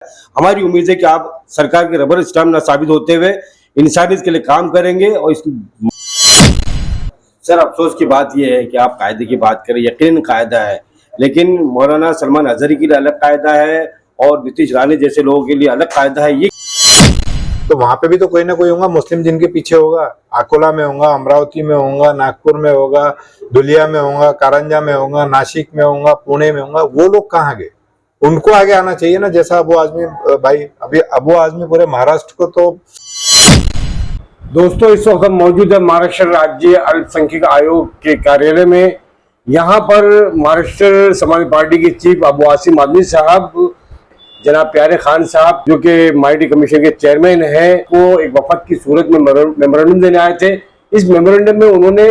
हमारी उम्मीद है कि आप सरकार के रबर स्टाम्प न साबित होते हुए इंसानियत के लिए काम करेंगे। और इसकी सर अफसोस की बात यह है कि आप कायदे की बात करें, यकीनन कायदा है, लेकिन मौलाना सलमान अजहरी के लिए अलग कायदा है और नीतीश राणे जैसे लोगों के लिए अलग कायदा है। ये तो वहां पे भी तो कोई ना कोई होगा मुस्लिम जिनके पीछे होगा। अकोला में होगा, अमरावती में होगा, नागपुर में होगा, धुलिया में होगा, कारंजा में होगा, नासिक में होगा, पुणे में होगा। वो लोग कहाँ गए? उनको आगे आना चाहिए ना। जैसा अबू आजमी भाई, अभी अबू आजमी पूरे महाराष्ट्र को तो। दोस्तों, इस वक्त हम मौजूद है महाराष्ट्र राज्य अल्पसंख्यक आयोग के कार्यालय में। यहाँ पर महाराष्ट्र समाजवादी पार्टी के चीफ अबू आसिम आदमी साहब, जनाब प्यारे खान साहब, जो कि माइटी कमीशन के चेयरमैन हैं, वो एक वफद की सूरत में मेमोरेंडम देने आए थे। इस मेमोरेंडम में उन्होंने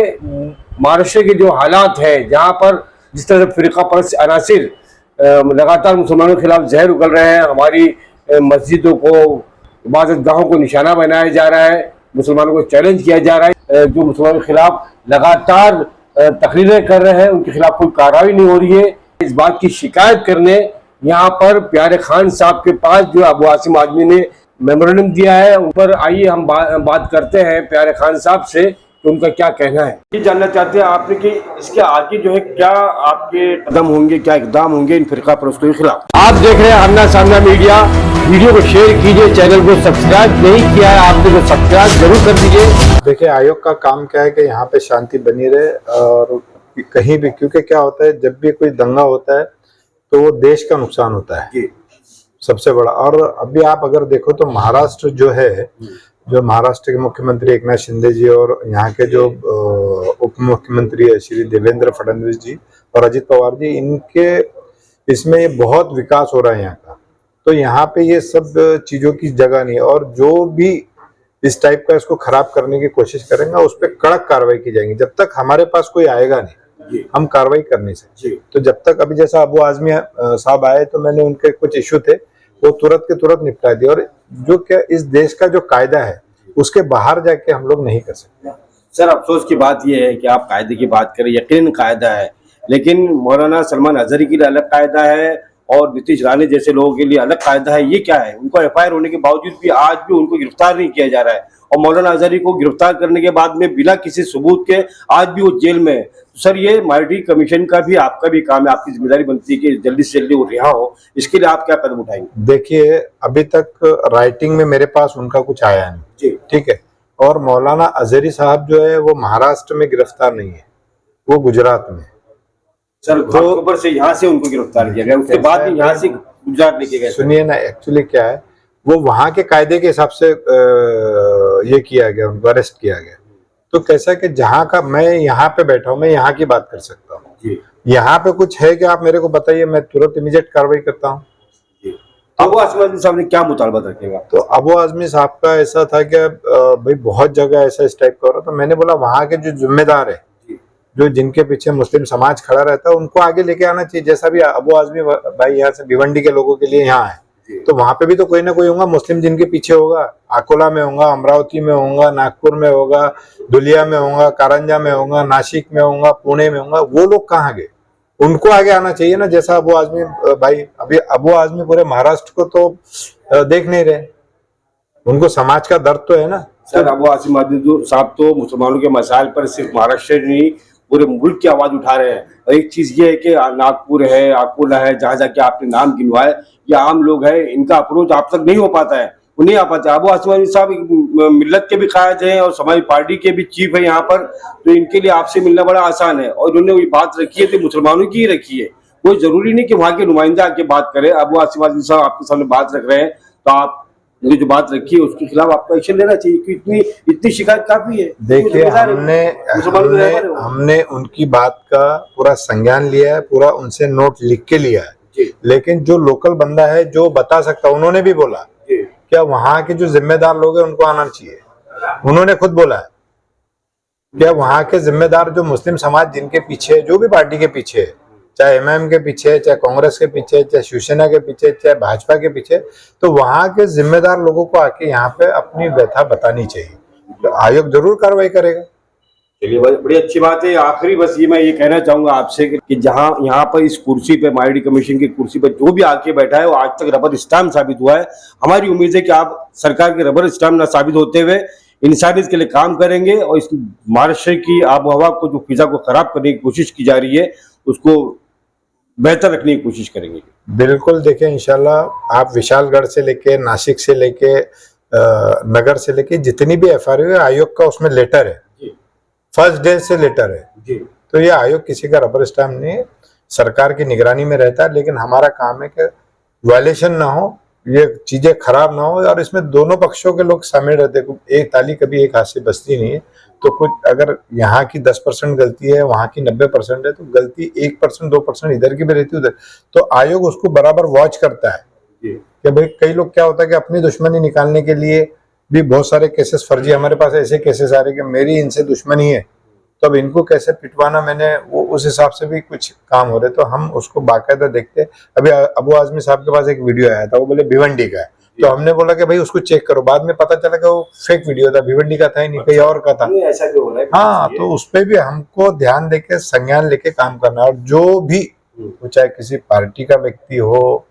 महाराष्ट्र के जो हालात है, जहाँ पर जिस तरह से फिरका परस्त अनासिर लगातार मुसलमानों के खिलाफ जहर उगल रहे हैं, हमारी मस्जिदों को, इबादत गाहों को निशाना बनाया जा रहा है, मुसलमानों को चैलेंज किया जा रहा है, जो मुसलमानों के खिलाफ लगातार तकरीरें कर रहे हैं, उनके खिलाफ कोई कार्रवाई नहीं हो रही है। इस बात की शिकायत करने यहाँ पर प्यारे खान साहब के पास जो अबू आसिम आदमी ने मेमोरेंडम दिया है, उन पर आइए हम बात करते हैं प्यारे खान साहब से कि उनका क्या कहना है। ये जानना चाहते हैं आपने कि इसके आगे जो है क्या आपके कदम होंगे, क्या इकदाम होंगे इन फिरका परस्तों के खिलाफ। आप देख रहे हैं आमना सामना मीडिया। वीडियो को शेयर कीजिए, चैनल को सब्सक्राइब नहीं किया है आपने तो सब्सक्राइब जरूर कर दीजिए। देखिए, आयोग का काम क्या है कि यहाँ पे शांति बनी रहे और कहीं भी, क्योंकि क्या होता है जब भी कोई दंगा होता है तो वो देश का नुकसान होता है सबसे बड़ा। और अभी आप अगर देखो तो महाराष्ट्र जो है, जो महाराष्ट्र के मुख्यमंत्री एकनाथ शिंदे जी और यहाँ के जो उप मुख्यमंत्री है श्री देवेंद्र फडणवीस जी और अजित पवार जी, इनके इसमें बहुत विकास हो रहा है यहाँ का। तो यहाँ पे ये सब चीजों की जगह नहीं है। और जो भी इस टाइप का इसको खराब करने की कोशिश करेंगे उस पर कड़क कार्रवाई की जाएगी। जब तक हमारे पास कोई आएगा नहीं, हम कार्रवाई कर नहीं सकते। तो जब तक, अभी जैसा अबू आजमी साहब आए तो मैंने उनके कुछ इशू थे, वो तुरंत के तुरंत निपटा दिए। और जो क्या इस देश का जो कायदा है उसके बाहर जाके हम लोग नहीं कर सकते। सर अफसोस की बात यह है कि आप कायदे की बात करें, यकीनन कायदा है, लेकिन मौलाना सलमान अजहरी के लिए अलग कायदा है और नीतीश राणे जैसे लोगों के लिए अलग कायदा है। ये क्या है? उनको एफआईआर होने के बावजूद भी आज भी उनको गिरफ्तार नहीं किया जा रहा है और मौलाना अजहरी को गिरफ्तार करने के बाद में बिना किसी सबूत के आज भी वो जेल में है। तो सर, ये माइटी कमीशन का भी आपका भी काम है, आपकी जिम्मेदारी बनती है कि जल्दी से जल्दी वो रिहा हो। इसके लिए आप क्या कदम उठाएंगे? देखिए, अभी तक राइटिंग में मेरे पास उनका कुछ आया नहीं, ठीक है। और मौलाना अजहरी साहब जो है वो महाराष्ट्र में गिरफ्तार नहीं है, वो गुजरात में। सर, तो अक्टूबर से यहाँ से उनको गिरफ्तार किया गया, उसके बाद भी यहाँ से गुजरात लेके गए। सुनिए ना, एक्चुअली क्या है, वो वहां के कायदे के हिसाब से ये किया गया, उनको अरेस्ट किया गया। तो कैसा कि जहाँ का, मैं यहाँ पे बैठा हूँ, मैं यहाँ की बात कर सकता हूँ। यहाँ पे कुछ है कि आप मेरे को बताइए, मैं तुरंत इमीडिएट कार्रवाई करता हूँ। अबू आजमी साहब ने क्या मुतालबा रखेगा? तो अबू आजमी साहब का ऐसा था कि भाई बहुत जगह ऐसा इस टाइप का हो रहा, तो मैंने बोला वहां के जो जिम्मेदार है, जो जिनके पीछे मुस्लिम समाज खड़ा रहता है, उनको आगे लेके आना चाहिए। जैसा भी अबू आजमी भाई यहाँ से भिवंडी के लोगों के लिए यहाँ है, तो वहां पे भी तो कोई ना कोई होगा मुस्लिम जिनके पीछे होगा। अकोला में होगा, अमरावती में होगा, नागपुर में होगा, धुलिया में होगा, कारंजा में होगा, नासिक में होगा, पुणे में होगा। वो लोग कहाँ गए? उनको आगे आना चाहिए ना। जैसा अबू आजमी भाई, अभी अबू आजमी पूरे महाराष्ट्र को तो देख नहीं रहे, उनको समाज का दर्द तो है ना। सर, अबू आसिम आदमी साहब तो मुसलमानों के मसाइल पर सिर्फ महाराष्ट्र नहीं पूरे मुल्क की आवाज उठा रहे हैं। और एक चीज ये है कि नागपुर है, अकोला है, जहाँ जाके आपने नाम गिनवाए, ये आम लोग है, इनका अप्रोच आप तक नहीं हो पाता है, वो नहीं आ पाता। अबू आसिम साहब मिल्लत के भी कायद हैं और समाजवादी पार्टी के भी चीफ है यहाँ पर, तो इनके लिए आपसे मिलना बड़ा आसान है। और उन्होंने ये बात रखी है तो मुसलमानों की ही रखी है, कोई जरूरी नहीं कि वहाँ के नुमाइंदा आके बात करे। अबू आसिम साहब आपके सामने बात रख रहे हैं, तो आप जो बात रखी है उसके खिलाफ आपको एक्शन लेना चाहिए, क्योंकि इतनी शिकायत काफी है। देखिए, हमने उनकी बात का पूरा संज्ञान लिया है, पूरा उनसे नोट लिख के लिया है। लेकिन जो लोकल बंदा है जो बता सकता, उन्होंने भी बोला क्या वहां के जो जिम्मेदार लोग हैं उनको आना चाहिए। उन्होंने खुद बोला है क्या वहां के जिम्मेदार जो मुस्लिम समाज जिनके पीछे, जो भी पार्टी के पीछे, चाहे एमआईएम के पीछे, चाहे कांग्रेस के पीछे, चाहे शिवसेना के पीछे, चाहे भाजपा के पीछे, तो वहां के जिम्मेदार लोगों को आके यहाँ पे अपनी व्यथा बतानी चाहिए। तो आयोग जरूर कार्रवाई करेगा। चलिए बड़ी अच्छी बात है। आखिरी बस ये मैं ये कहना चाहूंगा आपसे कि जहां यहाँ पर इस कुर्सी पे माइनॉरिटी कमीशन की कुर्सी पर जो भी आके बैठा है वो आज तक रबर स्टैम्प साबित हुआ है। हमारी उम्मीद है कि आप सरकार के रबर स्टैम्प न साबित होते हुए इंसानियत के लिए काम करेंगे और इस महाराष्ट्र की आबो हवा को, जो फिजा को खराब करने की कोशिश की जा रही है, उसको बेहतर रखने की कोशिश करेंगे। बिल्कुल, देखिए इंशाल्लाह आप विशालगढ़ से लेके, नासिक से लेके, नगर से लेके जितनी भी एफआरओ है, आयोग का उसमें लेटर है, फर्स्ट डे से लेटर है जी। तो ये आयोग किसी का रबर स्टैम्प नहीं है, सरकार की निगरानी में रहता है। लेकिन हमारा काम है कि वायलेशन ना हो, ये चीजें खराब ना हो, और इसमें दोनों पक्षों के लोग शामिल रहते हैं। एक ताली कभी एक हाथ से बजती नहीं है। तो कुछ अगर यहाँ की 10% गलती है, वहाँ की 90% है, तो गलती 1% 2% इधर की भी रहती है उधर, तो आयोग उसको बराबर वॉच करता है कि भाई कई लोग क्या होता है कि अपनी दुश्मनी निकालने के लिए भी बहुत सारे केसेस फर्जी, हमारे पास ऐसे केसेस आ रहे कि मेरी इनसे दुश्मनी है तो अब इनको कैसे पिटवाना, मैंने वो उस हिसाब से भी कुछ काम हो रहे, तो हम उसको बाकायदा देखते हैं। अभी अबू आजमी साहब के पास एक वीडियो आया था, वो बोले भिवंडी का है, तो हमने बोला कि भाई उसको चेक करो। बाद में पता चला कि वो फेक वीडियो था, भिवंडी का था ही नहीं, कहीं और का था। ऐसा क्यों हो रहा है? हाँ, तो उस पर भी हमको ध्यान देके संज्ञान लेके काम करना, और जो भी वो चाहे किसी पार्टी का व्यक्ति हो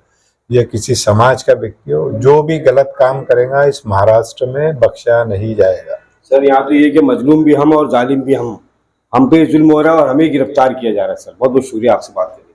या किसी समाज का व्यक्ति हो, जो भी गलत काम करेगा इस महाराष्ट्र में बख्शा नहीं जाएगा। सर यहाँ तो ये कि मजलूम भी हम और जालिम भी हम पे जुल्म हो रहा है और हमें गिरफ्तार किया जा रहा है। सर बहुत बहुत शुक्रिया आपसे बात करने।